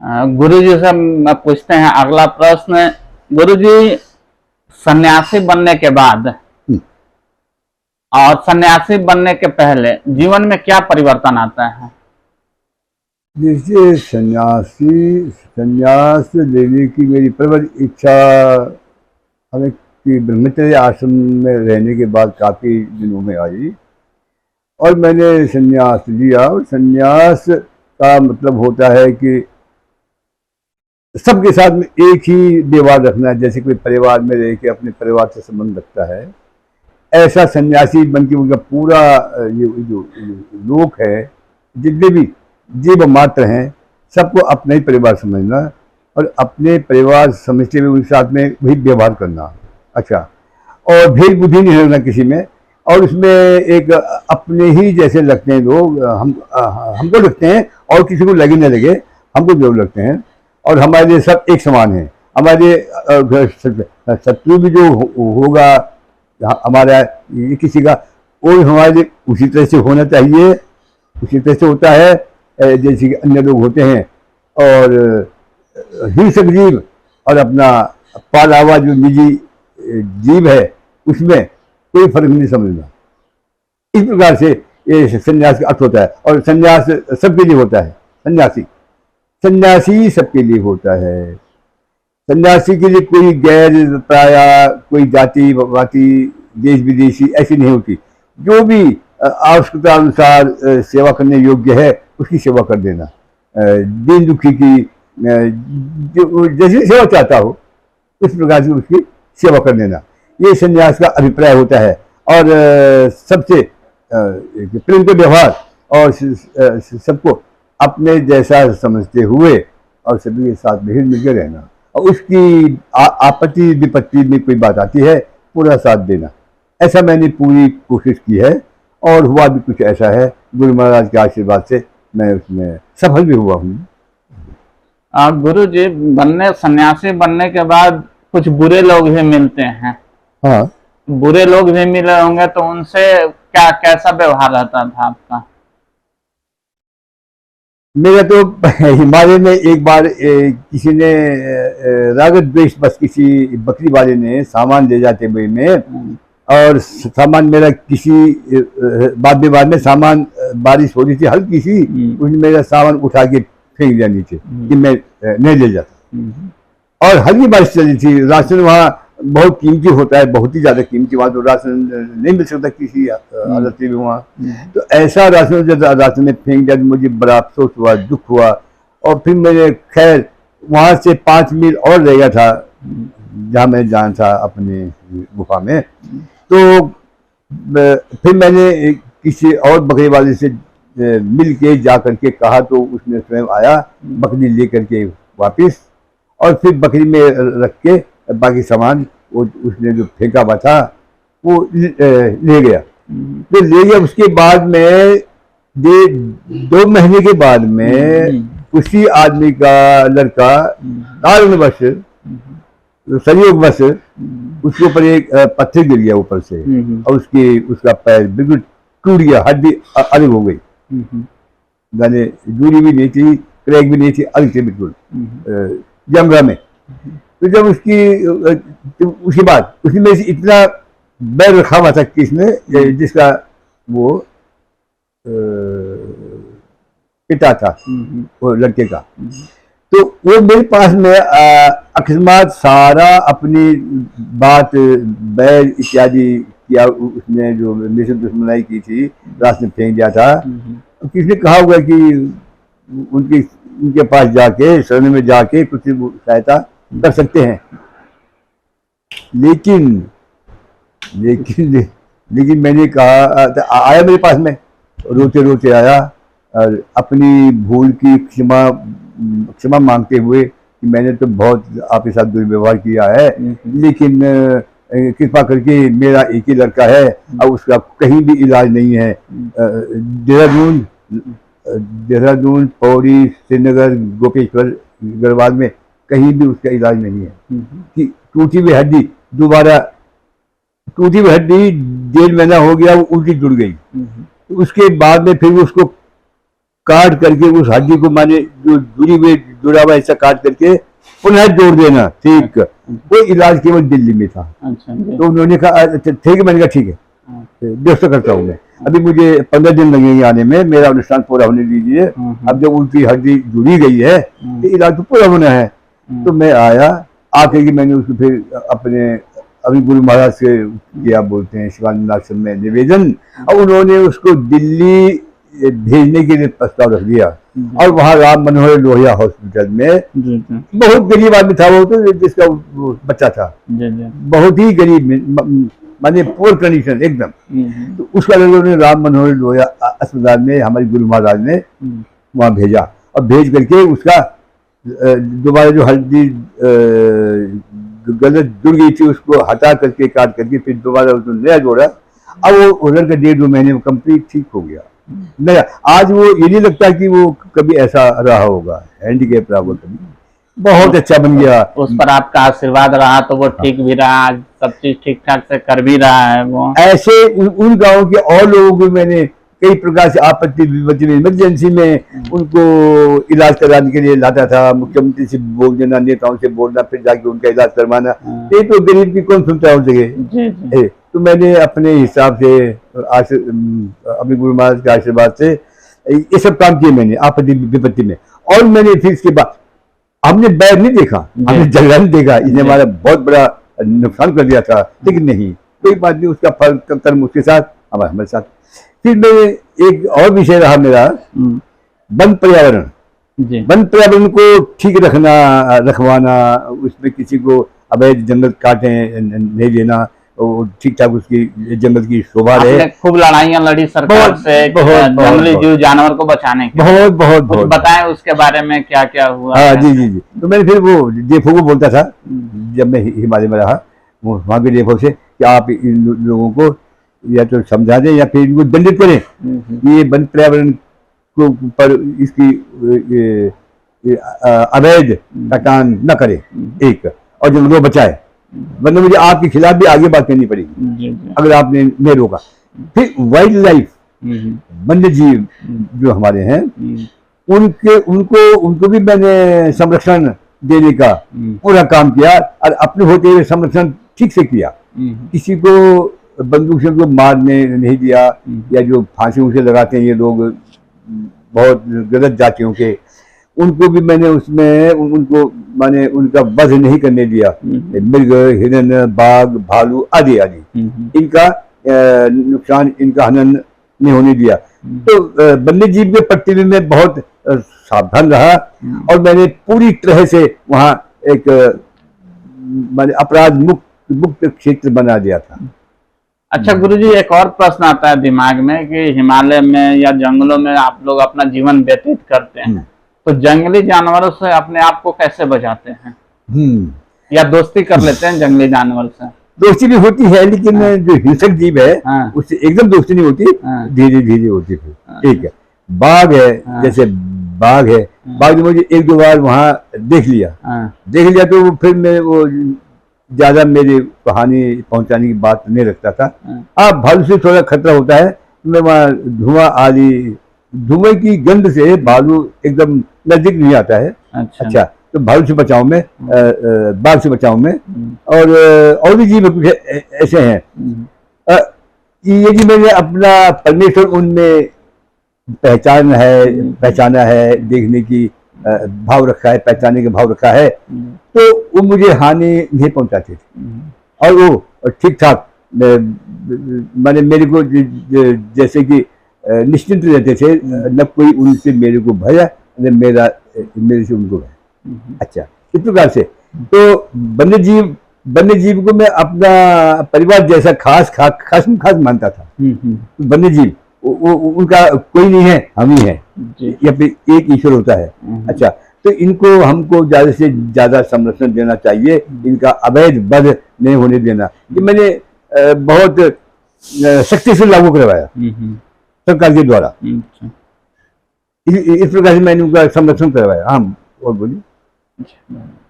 गुरुजी से मैं पूछते हैं अगला प्रश्न। गुरुजी, सन्यासी बनने के बाद और सन्यासी बनने के पहले जीवन में क्या परिवर्तन आता है? जैसे संन्यास लेने की मेरी प्रबल इच्छा हमें कि ब्रह्मचर्य आश्रम में रहने के बाद काफ़ी दिनों में आई और मैंने संन्यास लिया। और संन्यास का मतलब होता है कि सबके साथ में एक ही व्यवहार रखना है। जैसे कोई परिवार में रह के अपने परिवार से संबंध रखता है, ऐसा सन्यासी बन के उनका पूरा ये जो लोक है, जितने भी जीव मात्र हैं, सबको अपना ही परिवार समझना और अपने परिवार समझते हुए उनके साथ में वही व्यवहार करना। अच्छा, और भेद बुद्धि नहीं रखना किसी में। और उसमें एक अपने ही जैसे लगते हैं लोग, हमको लगते हैं और किसी को लगे न लगे, हमको जो लगते हैं। और हमारे लिए सब एक समान है। हमारे शत्रु भी जो होगा हमारा ये किसी का, वो हमारे लिए उसी तरह से होना चाहिए, उसी तरह से होता है जैसे कि अन्य लोग होते हैं। और हिंसक जीव और अपना पाला हुआ जो निजी जीव है, उसमें कोई फर्क नहीं समझना। इस प्रकार से ये संन्यास का अर्थ होता है। और संन्यास सबके लिए होता है। सन्यासी सबके लिए होता है। सन्यासी के लिए कोई गैर प्राया, कोई जाति वाति, देश विदेशी ऐसी नहीं होती। जो भी आवश्यकता अनुसार सेवा करने योग्य है उसकी सेवा कर देना। दीन दुखी की जो जैसी सेवा चाहता हो उस प्रकार से उसकी सेवा कर देना, ये सन्यास का अभिप्राय होता है। और सबसे प्रेम के व्यवहार और सबको अपने जैसा समझते हुए और सभी के साथ मिल मिलकर रहना। और उसकी आपत्ति विपत्ति में कोई बात आती है, पूरा साथ देना। ऐसा मैंने पूरी कोशिश की है और हुआ भी कुछ ऐसा है। गुरु महाराज के आशीर्वाद से मैं उसमें सफल भी हुआ हूँ। गुरु जी, सन्यासी बनने के बाद कुछ बुरे लोग भी मिलते हैं। हाँ, बुरे लोग भी मिले होंगे, तो उनसे क्या कैसा व्यवहार रहता था आपका? मेरा तो हिमालय में एक बार किसी ने रागत द्वेष बस किसी बकरी वाले ने सामान ले जाते हुए में, और सामान मेरा किसी बाद में सामान, बारिश हो रही थी हल्की सी, उसने मेरा सामान उठा के फेंक दिया नीचे कि मैं नहीं ले जाता। और हल्की बारिश चली थी। राशन वहाँ बहुत कीमती होता है, बहुत ही ज्यादा कीमती। वहाँ तो राशन नहीं मिल सकता किसी हालत में वहाँ। तो ऐसा राशन जब राशन में फेंक दिया तो मुझे बड़ा अफसोस हुआ, दुख हुआ। और फिर मैंने खैर वहाँ से 5 मील और रह गया था जहाँ मैं जाना था अपने गुफा में। तो फिर मैंने किसी और बकरी वाले से मिल के जा करके कहा, तो उसने स्वयं आया बकरी ले करके वापिस, और फिर बकरी में रख के बाकी सामान वो उसने जो फेंका हुआ था वो ले गया। फिर ले गया। उसके बाद में 2 महीने के बाद में उसी आदमी का लड़का कारणवश, संयोगवश उसके ऊपर एक पत्थर गिर गया ऊपर से, और उसका पैर बिल्कुल टूट गया, हड्डी अलग हो गई। यानी दूरी भी नहीं थी, क्रैक भी नहीं थी, अलग थी बिल्कुल जमरा में। तो जब उसके बाद उसने में से इतना बैर रखा हुआ था किसने, जिसका वो पिता था वो लड़के का, तो वो मेरे पास में अकस्मात सारा अपनी बात बैर इत्यादि किया। उसने जो मेरे से दुश्मनाई की थी, रास्ते में फेंक दिया था। किसने कहा होगा कि उनके पास जाके, शरण में जाके कुछ सहायता कर सकते हैं। लेकिन मैंने कहा, आया मेरे पास में रोते रोते आया और अपनी भूल की क्षमा मांगते हुए कि मैंने तो बहुत आपके साथ दुर्व्यवहार किया है, लेकिन कृपा करके मेरा एक ही लड़का है और उसका कहीं भी इलाज नहीं है। देहरादून, पौड़ी, श्रीनगर, गोपेश्वर, गढ़वाल में कहीं भी उसका इलाज नहीं है। कि टूटी हुई हड्डी 1.5 महीना हो गया, वो उल्टी जुड़ गई। उसके बाद में फिर उसको काट करके उस हड्डी को मैंने जो जुड़ी हुई जुड़ा हुआ हिस्सा काट करके पुनः जोड़ देना, ठीक। वो इलाज केवल दिल्ली में था। अच्छा जी। तो उन्होंने कहा अच्छा ठीक है, मैंने कहा ठीक है, व्यवस्था करता हूँ मैं। अभी मुझे 15 दिन लगेंगे आने में, मेरा अनुष्ठान पूरा होने दीजिए। अब जब उनकी हड्डी जुड़ी गई है तो इलाज तो पूरा होना है। तो मैं आया, आकर के मैंने उसको फिर अपने अभी गुरु महाराज से क्या बोलते हैं शिवानंद आश्रम में निवेदन, और उन्होंने उसको दिल्ली भेजने के लिए प्रस्ताव रख दिया। और वहाँ राम मनोहर लोहिया हॉस्पिटल में, बहुत गरीब आदमी था वो, तो जिसका बच्चा था बहुत ही गरीब, माने पुअर कंडीशन एकदम, तो उसका उन्होंने राम मनोहर लोहिया अस्पताल में हमारे गुरु महाराज ने वहाँ भेजा। और भेज करके उसका दोबारा जो हड्डी गलत जुड़ गई थी उसको हटा करके काट करके फिर दोबारा उसको नया जोड़ा। अब वो उधर का 1.5-2 महीने में कंप्लीट ठीक हो गया नया। आज वो ये नहीं लगता कि वो कभी ऐसा रहा होगा, हैंडीकैप रहा होगा कभी, बहुत अच्छा बन गया। उस पर आपका आशीर्वाद रहा तो वो ठीक भी रहा, आज सब चीज ठीक ठाक से कर भी रहा है वो। ऐसे उन गाँव के और लोगों को मैंने कई प्रकार से आपत्ति विपत्ति में, इमरजेंसी में उनको इलाज कराने के लिए लाता था। मुख्यमंत्री से बोल देना, नेताओं से बोलना, फिर जाके उनका इलाज करवाना। ये तो गरीब की कौन सुनता हो सके। तो मैंने अपने हिसाब से अपने गुरु महाराज के आशीर्वाद से ये सब काम किए मैंने आपत्ति विपत्ति में। और मैंने फिर इसके बाद हमने बैर नहीं देखा, हमने झगड़ा नहीं देखा। इसने हमारा बहुत बड़ा नुकसान कर दिया था, लेकिन नहीं, कोई बात नहीं, उसका फल कर्म उसके साथ, हमारे साथ। फिर मैं एक और विषय रहा मेरा, वन पर्यावरण। वन पर्यावरण को ठीक रखवाना, उसमें किसी को अवैध जंगल काटे नहीं देना, ठीक ठाक उसकी जंगल की शोभा रहे। खूब लड़ाइयाँ लड़ी सरकार से जंगली जीव जानवर को बचाने के। बहुत बताएं उसके बारे में क्या क्या हुआ। हाँ जी। तो मैंने फिर वो डीएफओ को बोलता था, जब मैं हिमालय में रहा, वहाँ के डीएफओ से कि आप इन लोगों को या तो समझा दें या फिर इनको दंडित करें, ये वन पर्यावरण को पर इसकी अवैध कटान न करे, एक, और जंगलों को बचाए, वरना मुझे आपके खिलाफ भी आगे बात करनी पड़ेगी अगर आपने नहीं रोका। फिर वाइल्ड लाइफ, वन्य जीव जो हमारे हैं, उनको भी मैंने संरक्षण देने का पूरा काम किया, और अपने होते हुए संरक्षण ठीक से किया। किसी को बंदूक से मारने नहीं दिया, या जो फांसियों से लगाते हैं ये लोग बहुत गलत जातियों के, उनको भी मैंने उसमें उनको माने उनका वध नहीं करने दिया। मृग, हिरण, बाघ, भालू आदि इनका नुकसान, इनका हनन नहीं होने दिया। तो वन्य जीव के प्रति भी मैं बहुत सावधान रहा, और मैंने पूरी तरह से वहाँ एक माने अपराध मुक्त क्षेत्र बना दिया था। अच्छा गुरुजी, एक और प्रश्न आता है दिमाग में कि हिमालय में या जंगलों में आप लोग अपना जीवन व्यतीत करते हैं, तो जंगली जानवरों से अपने आप को कैसे बचाते हैं? या दोस्ती कर लेते हैं जंगली जानवर से? दोस्ती भी होती है, लेकिन जो हिंसक जीव है उससे एकदम दोस्ती नहीं होती, धीरे धीरे होती है। ठीक है, बाघ है, जैसे बाघ है, बाघ ने मुझे 1-2 बार वहाँ देख लिया तो फिर मैं वो ज्यादा मेरी कहानी पहुंचाने की बात नहीं रखता था। अब भालू से थोड़ा खतरा होता है, मैं वहाँ धुआं की गंध से भालू एकदम नजदीक नहीं आता है। अच्छा, तो भालू से बचाऊं मैं, बाघ से बचाऊं मैं, और भी जीव कुछ ऐसे हैं। यदि मैंने अपना परमेश्वर उनमें पहचाना है, देखने की भाव रखा है, पहचाने का भाव रखा है, तो वो मुझे हानि नहीं पहुंचाते थे। और वो ठीक ठाक माने मेरे को जैसे कि निश्चिंत रहते थे, न कोई उनसे मेरे को भय, न मेरे से उनको भय। अच्छा, इस प्रकार से तो वन्य जीव को मैं अपना परिवार जैसा खास मानता था। वन्य जीव उनका कोई नहीं है, हम ही है, या फिर एक ईश्वर होता है। अच्छा, तो इनको हमको ज्यादा से ज्यादा संरक्षण देना चाहिए, इनका अवैध वध नहीं होने देना। ये मैंने बहुत सख्ती से लागू करवाया सरकार के द्वारा। इस प्रकार से मैंने उनका संरक्षण करवाया। हाँ, और बोलिए।